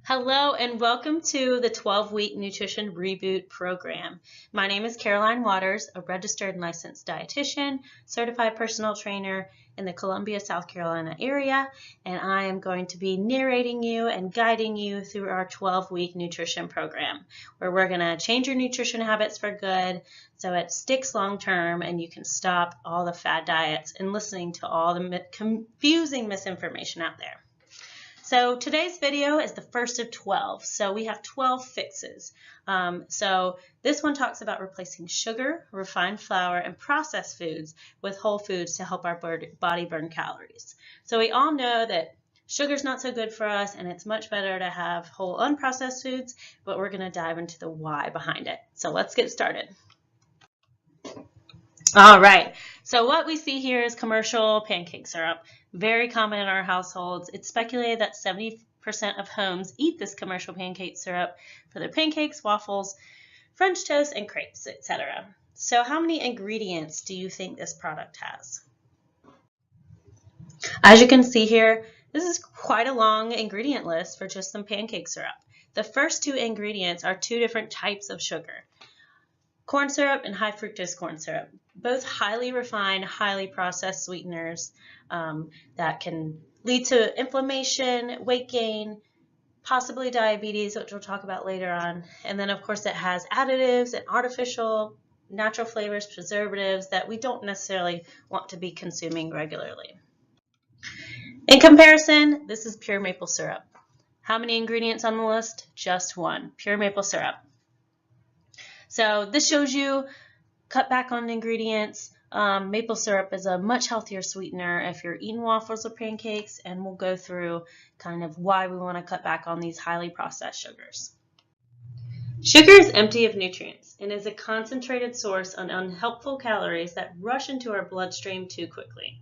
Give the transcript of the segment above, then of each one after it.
Hello and welcome to the 12-week Nutrition Reboot program. My name is Caroline Waters, a registered and licensed dietitian, certified personal trainer in the Columbia, South Carolina area, and I am going to be narrating you and guiding you through our 12-week nutrition program, where we're going to change your nutrition habits for good so it sticks long-term and you can stop all the fad diets and listening to all the confusing misinformation out there. So today's video is the first of 12. So we have 12 fixes. So this one talks about replacing sugar, refined flour, and processed foods with whole foods to help our body burn calories. So we all know that sugar's not so good for us and it's much better to have whole unprocessed foods, but we're going to dive into the why behind it. So let's get started. All right, so what we see here is commercial pancake syrup. Very common in our households. It's speculated that 70% of homes eat this commercial pancake syrup for their pancakes, waffles, French toast, and crepes, etc. So how many ingredients do you think this product has? As you can see here, this is quite a long ingredient list for just some pancake syrup. The first two ingredients are two different types of sugar. Corn syrup and high fructose corn syrup, both highly refined, highly processed sweeteners that can lead to inflammation, weight gain, possibly diabetes, which we'll talk about later on. And then of course it has additives and artificial, natural flavors, preservatives that we don't necessarily want to be consuming regularly. In comparison, this is pure maple syrup. How many ingredients on the list? Just one, pure maple syrup. So this shows you cut back on ingredients. Maple syrup is a much healthier sweetener if you're eating waffles or pancakes, and we'll go through kind of why we want to cut back on these highly processed sugars. Sugar is empty of nutrients and is a concentrated source of unhelpful calories that rush into our bloodstream too quickly.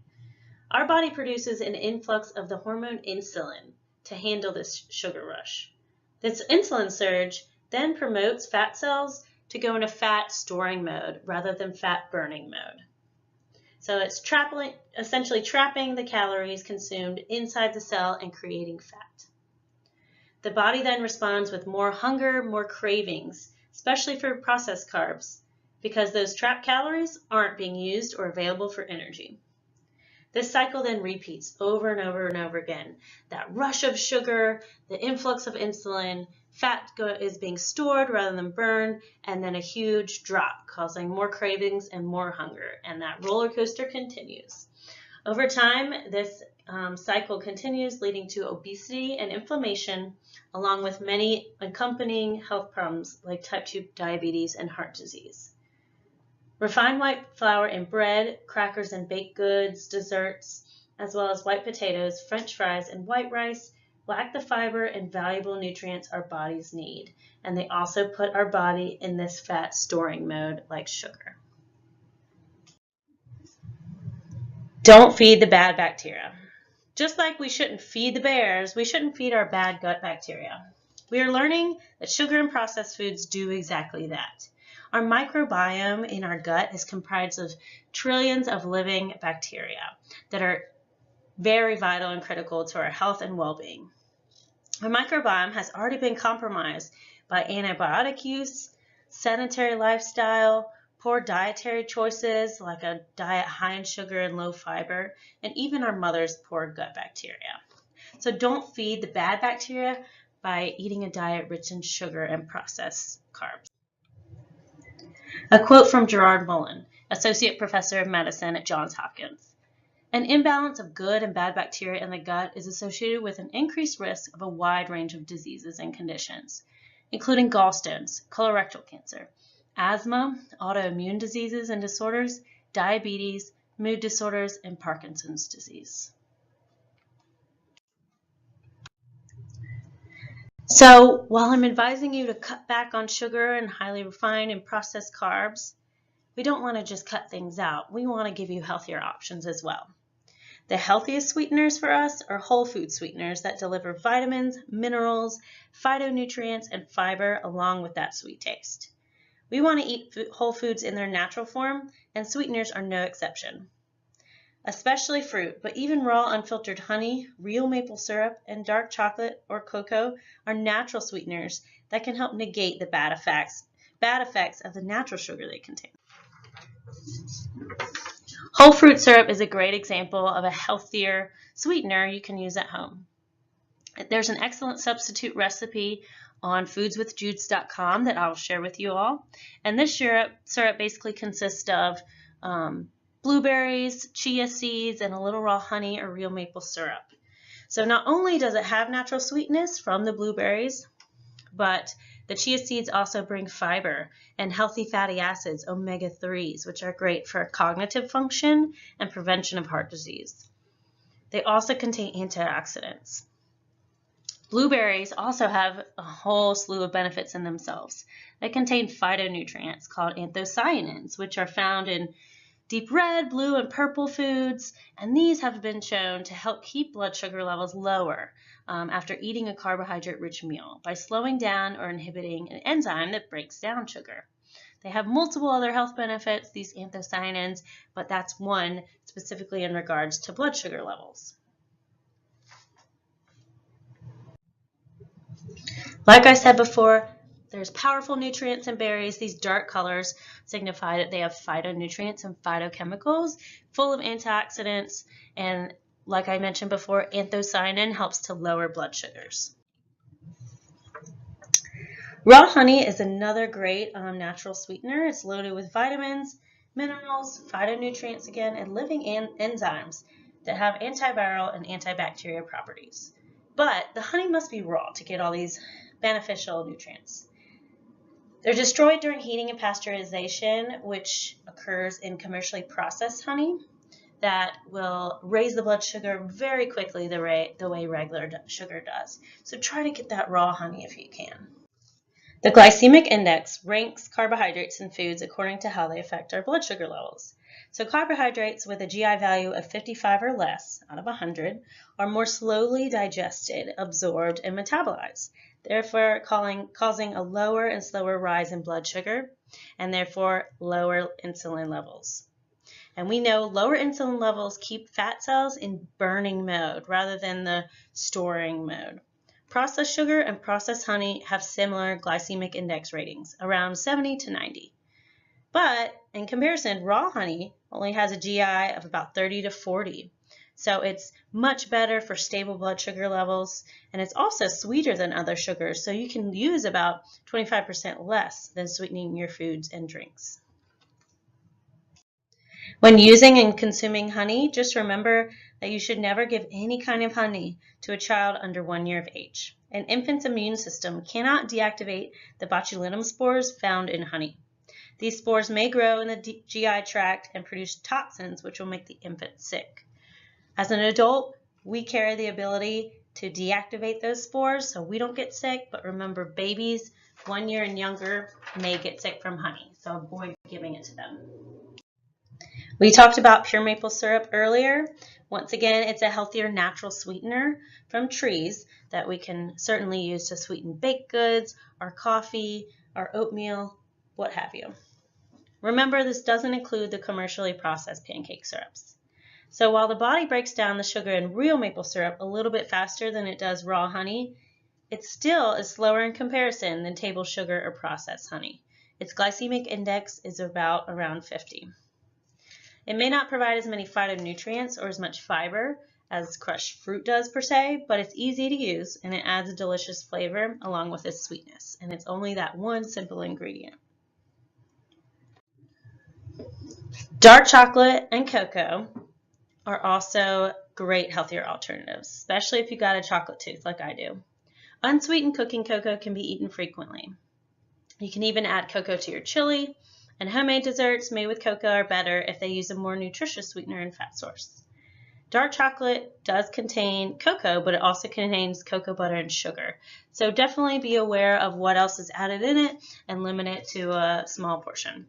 Our body produces an influx of the hormone insulin to handle this sugar rush. This insulin surge then promotes fat cells to go into fat storing mode rather than fat burning mode. So it's essentially trapping the calories consumed inside the cell and creating fat. The body then responds with more hunger, more cravings, especially for processed carbs, because those trapped calories aren't being used or available for energy. This cycle then repeats over and over and over again. That rush of sugar, the influx of insulin, fat is being stored rather than burned, and then a huge drop causing more cravings and more hunger, and that roller coaster continues. Over time, this cycle continues, leading to obesity and inflammation, along with many accompanying health problems like type 2 diabetes and heart disease. Refined white flour in bread, crackers and baked goods, desserts, as well as white potatoes, French fries, and white rice lack the fiber and valuable nutrients our bodies need, and they also put our body in this fat storing mode like sugar. Don't feed the bad bacteria. Just like we shouldn't feed the bears, we shouldn't feed our bad gut bacteria. We are learning that sugar and processed foods do exactly that. Our microbiome in our gut is comprised of trillions of living bacteria that are very vital and critical to our health and well-being. Our microbiome has already been compromised by antibiotic use, sedentary lifestyle, poor dietary choices like a diet high in sugar and low fiber, and even our mother's poor gut bacteria. So don't feed the bad bacteria by eating a diet rich in sugar and processed carbs. A quote from Gerard Mullen, Associate Professor of Medicine at Johns Hopkins. An imbalance of good and bad bacteria in the gut is associated with an increased risk of a wide range of diseases and conditions, including gallstones, colorectal cancer, asthma, autoimmune diseases and disorders, diabetes, mood disorders, and Parkinson's disease. So while I'm advising you to cut back on sugar and highly refined and processed carbs, we don't want to just cut things out. We want to give you healthier options as well. The healthiest sweeteners for us are whole food sweeteners that deliver vitamins, minerals, phytonutrients, and fiber along with that sweet taste. We want to eat whole foods in their natural form, and sweeteners are no exception. especially fruit, but even raw unfiltered honey, real maple syrup, and dark chocolate or cocoa are natural sweeteners that can help negate the bad effects of the natural sugar they contain. Whole fruit syrup is a great example of a healthier sweetener you can use at home. There's an excellent substitute recipe on foodswithjuice.com that I'll share with you all. And this syrup basically consists of blueberries, chia seeds, and a little raw honey or real maple syrup. So not only does it have natural sweetness from the blueberries, but the chia seeds also bring fiber and healthy fatty acids, omega-3s, which are great for cognitive function and prevention of heart disease. They also contain antioxidants. Blueberries also have a whole slew of benefits in themselves. They contain phytonutrients called anthocyanins, which are found in deep red, blue, and purple foods, and these have been shown to help keep blood sugar levels lower after eating a carbohydrate-rich meal by slowing down or inhibiting an enzyme that breaks down sugar. They have multiple other health benefits, these anthocyanins, but that's one specifically in regards to blood sugar levels. Like I said before, there's powerful nutrients in berries. These dark colors signify that they have phytonutrients and phytochemicals full of antioxidants, and like I mentioned before, anthocyanin helps to lower blood sugars. Raw honey is another great natural sweetener. It's loaded with vitamins, minerals, phytonutrients again, and living enzymes that have antiviral and antibacterial properties. But the honey must be raw to get all these beneficial nutrients. They're destroyed during heating and pasteurization, which occurs in commercially processed honey that will raise the blood sugar very quickly the way regular sugar does. So try to get that raw honey if you can. The glycemic index ranks carbohydrates in foods according to how they affect our blood sugar levels. So carbohydrates with a GI value of 55 or less out of 100 are more slowly digested, absorbed, and metabolized, therefore causing a lower and slower rise in blood sugar, and therefore lower insulin levels. And we know lower insulin levels keep fat cells in burning mode rather than the storing mode. Processed sugar and processed honey have similar glycemic index ratings, around 70 to 90. But in comparison, raw honey only has a GI of about 30 to 40. So it's much better for stable blood sugar levels, and it's also sweeter than other sugars, so you can use about 25% less than sweetening your foods and drinks. When using and consuming honey, just remember that you should never give any kind of honey to a child under 1 year of age. An infant's immune system cannot deactivate the botulinum spores found in honey. These spores may grow in the GI tract and produce toxins which will make the infant sick. As an adult, we carry the ability to deactivate those spores so we don't get sick, but remember, babies 1 year and younger may get sick from honey, so avoid giving it to them. We talked about pure maple syrup earlier. Once again, it's a healthier natural sweetener from trees that we can certainly use to sweeten baked goods, our coffee, our oatmeal, what have you. Remember, this doesn't include the commercially processed pancake syrups. So while the body breaks down the sugar in real maple syrup a little bit faster than it does raw honey, it still is slower in comparison than table sugar or processed honey. Its glycemic index is around 50. It may not provide as many phytonutrients or as much fiber as crushed fruit does per se, but it's easy to use and it adds a delicious flavor along with its sweetness. And it's only that one simple ingredient. Dark chocolate and cocoa are also great healthier alternatives, especially if you've got a chocolate tooth like I do. Unsweetened cooking cocoa can be eaten frequently. You can even add cocoa to your chili, and homemade desserts made with cocoa are better if they use a more nutritious sweetener and fat source. Dark chocolate does contain cocoa, but it also contains cocoa butter and sugar. So definitely be aware of what else is added in it and limit it to a small portion.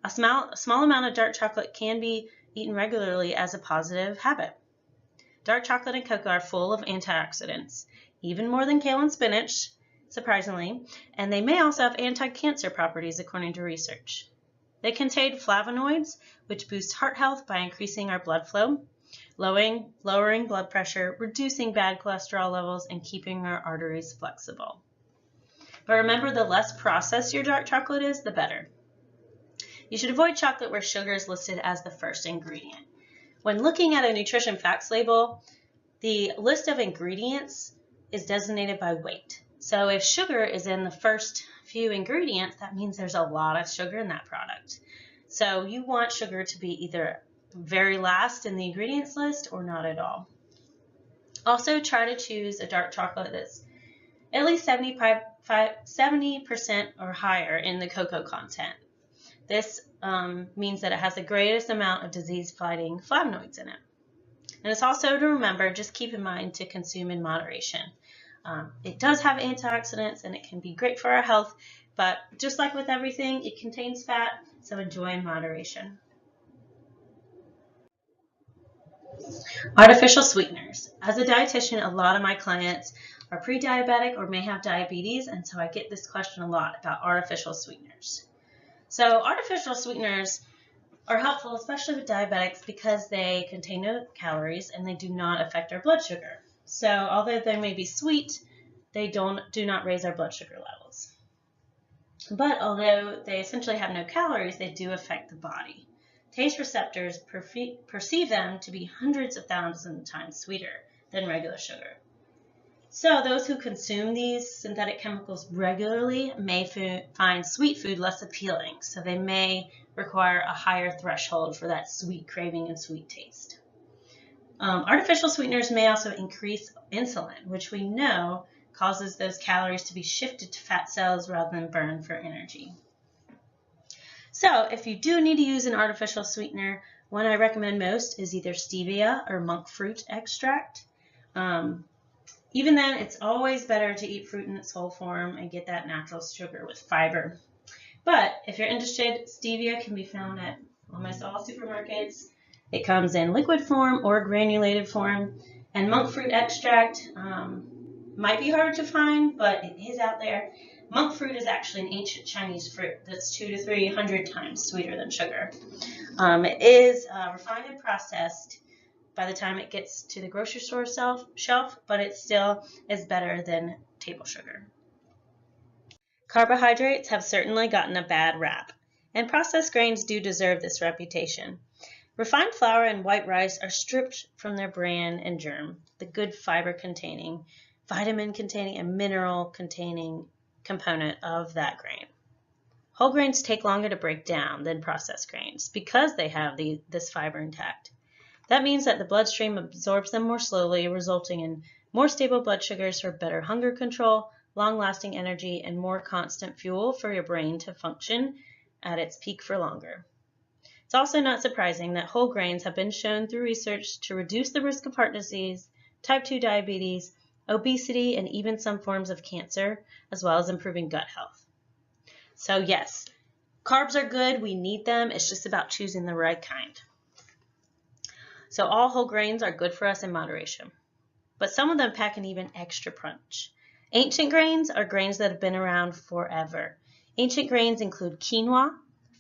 A small amount of dark chocolate can be eaten regularly as a positive habit. Dark chocolate and cocoa are full of antioxidants, even more than kale and spinach, surprisingly, and they may also have anti-cancer properties according to research. They contain flavonoids, which boost heart health by increasing our blood flow, lowering blood pressure, reducing bad cholesterol levels, and keeping our arteries flexible. But remember, the less processed your dark chocolate is, the better. You should avoid chocolate where sugar is listed as the first ingredient. When looking at a nutrition facts label, the list of ingredients is designated by weight. So if sugar is in the first few ingredients, that means there's a lot of sugar in that product. So you want sugar to be either very last in the ingredients list or not at all. Also, try to choose a dark chocolate that's at least 70% or higher in the cocoa content. This means that it has the greatest amount of disease-fighting flavonoids in it. And it's also to remember, just keep in mind to consume in moderation. It does have antioxidants and it can be great for our health, but just like with everything, it contains fat, so enjoy in moderation. Artificial sweeteners. As a dietitian, a lot of my clients are pre-diabetic or may have diabetes, and so I get this question a lot about artificial sweeteners. So artificial sweeteners are helpful, especially with diabetics, because they contain no calories and they do not affect our blood sugar. So although they may be sweet, they do not raise our blood sugar levels. But although they essentially have no calories, they do affect the body. Taste receptors perceive them to be hundreds of thousands of times sweeter than regular sugar. So those who consume these synthetic chemicals regularly may find sweet food less appealing, so they may require a higher threshold for that sweet craving and sweet taste. Artificial sweeteners may also increase insulin, which we know causes those calories to be shifted to fat cells rather than burned for energy. So if you do need to use an artificial sweetener, one I recommend most is either stevia or monk fruit extract. Even then, it's always better to eat fruit in its whole form and get that natural sugar with fiber. But if you're interested, stevia can be found at almost all supermarkets. It comes in liquid form or granulated form. And monk fruit extract might be hard to find, but it is out there. Monk fruit is actually an ancient Chinese fruit that's 200 to 300 times sweeter than sugar. It is refined and processed by the time it gets to the grocery store shelf, but it still is better than table sugar. Carbohydrates have certainly gotten a bad rap, and processed grains do deserve this reputation. Refined flour and white rice are stripped from their bran and germ, the good fiber-containing, vitamin-containing, and mineral-containing component of that grain. Whole grains take longer to break down than processed grains because they have this fiber intact. That means that the bloodstream absorbs them more slowly, resulting in more stable blood sugars for better hunger control, long-lasting energy, and more constant fuel for your brain to function at its peak for longer. It's also not surprising that whole grains have been shown through research to reduce the risk of heart disease, type 2 diabetes, obesity, and even some forms of cancer, as well as improving gut health. So yes, carbs are good, we need them, it's just about choosing the right kind. So all whole grains are good for us in moderation, but some of them pack an even extra punch. Ancient grains are grains that have been around forever. Ancient grains include quinoa,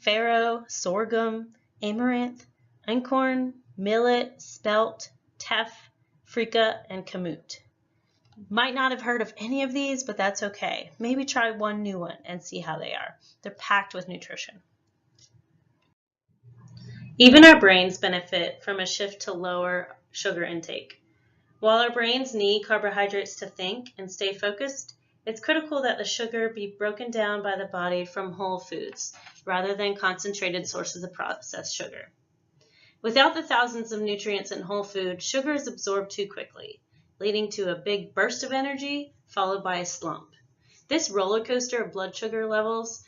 farro, sorghum, amaranth, einkorn, millet, spelt, teff, freekeh, and kamut. Might not have heard of any of these, but that's okay. Maybe try one new one and see how they are. They're packed with nutrition. Even our brains benefit from a shift to lower sugar intake. While our brains need carbohydrates to think and stay focused, it's critical that the sugar be broken down by the body from whole foods, rather than concentrated sources of processed sugar. Without the thousands of nutrients in whole food, sugar is absorbed too quickly, leading to a big burst of energy followed by a slump. This roller coaster of blood sugar levels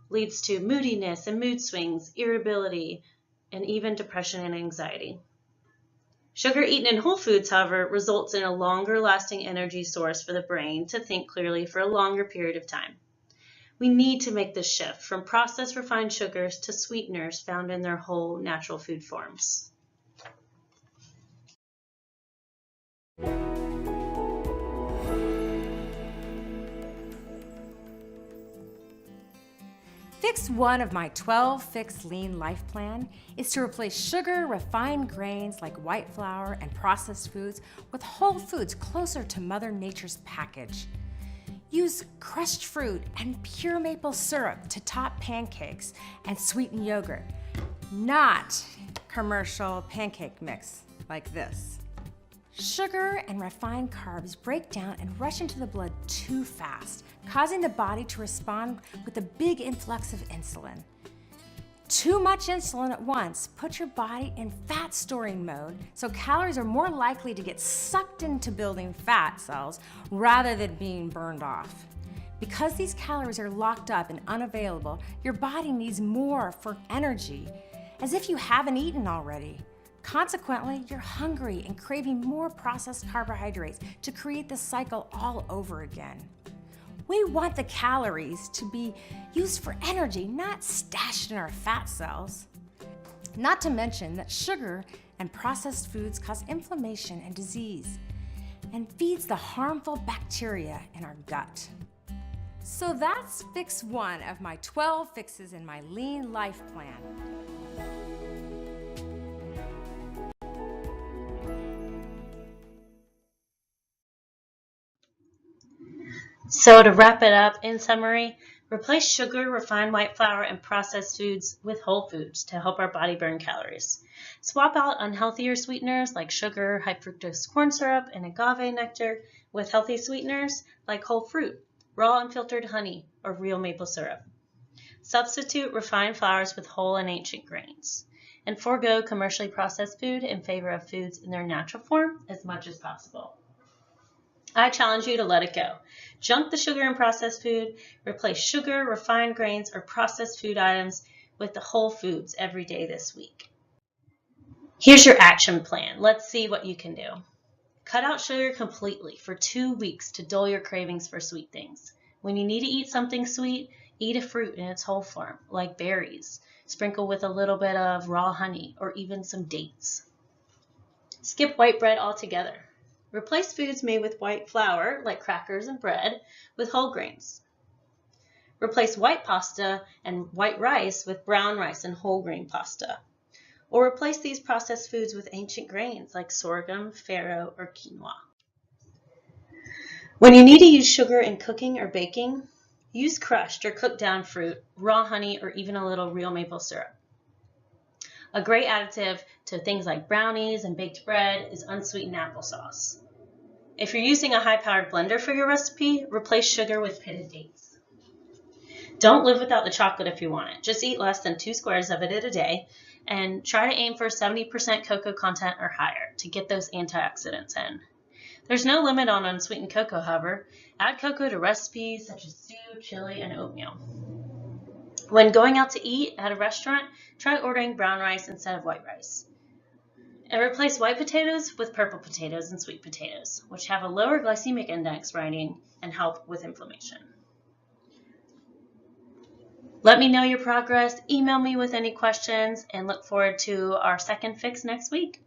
leads to moodiness and mood swings, irritability, and even depression and anxiety. Sugar eaten in whole foods, however, results in a longer lasting energy source for the brain to think clearly for a longer period of time. We need to make this shift from processed refined sugars to sweeteners found in their whole natural food forms. Fix 1 of my 12 Fix Lean Life Plan is to replace sugar, refined grains like white flour, and processed foods with whole foods closer to Mother Nature's package. Use crushed fruit and pure maple syrup to top pancakes and sweeten yogurt, not commercial pancake mix like this. Sugar and refined carbs break down and rush into the blood too fast, causing the body to respond with a big influx of insulin. Too much insulin at once puts your body in fat storing mode, so calories are more likely to get sucked into building fat cells rather than being burned off. Because these calories are locked up and unavailable, your body needs more for energy, as if you haven't eaten already. Consequently, you're hungry and craving more processed carbohydrates to create the cycle all over again. We want the calories to be used for energy, not stashed in our fat cells. Not to mention that sugar and processed foods cause inflammation and disease and feeds the harmful bacteria in our gut. So that's Fix 1 of my 12 fixes in my Lean Life Plan. So to wrap it up, in summary, replace sugar, refined white flour, and processed foods with whole foods to help our body burn calories. Swap out unhealthier sweeteners like sugar, high fructose corn syrup, and agave nectar with healthy sweeteners like whole fruit, raw unfiltered honey, or real maple syrup. Substitute refined flours with whole and ancient grains. And forego commercially processed food in favor of foods in their natural form as much as possible. I challenge you to let it go. Junk the sugar and processed food. Replace sugar, refined grains, or processed food items with the whole foods every day this week. Here's your action plan. Let's see what you can do. Cut out sugar completely for 2 weeks to dull your cravings for sweet things. When you need to eat something sweet, eat a fruit in its whole form, like berries. Sprinkle with a little bit of raw honey or even some dates. Skip white bread altogether. Replace foods made with white flour, like crackers and bread, with whole grains. Replace white pasta and white rice with brown rice and whole grain pasta. Or replace these processed foods with ancient grains like sorghum, farro, or quinoa. When you need to use sugar in cooking or baking, use crushed or cooked down fruit, raw honey, or even a little real maple syrup. A great additive to things like brownies and baked bread is unsweetened applesauce. If you're using a high-powered blender for your recipe, replace sugar with pitted dates. Don't live without the chocolate if you want it. Just eat less than 2 squares of it a day and try to aim for 70% cocoa content or higher to get those antioxidants in. There's no limit on unsweetened cocoa, however. Add cocoa to recipes such as stew, chili, and oatmeal. When going out to eat at a restaurant, try ordering brown rice instead of white rice. And replace white potatoes with purple potatoes and sweet potatoes, which have a lower glycemic index rating and help with inflammation. Let me know your progress, email me with any questions, and look forward to our second fix next week.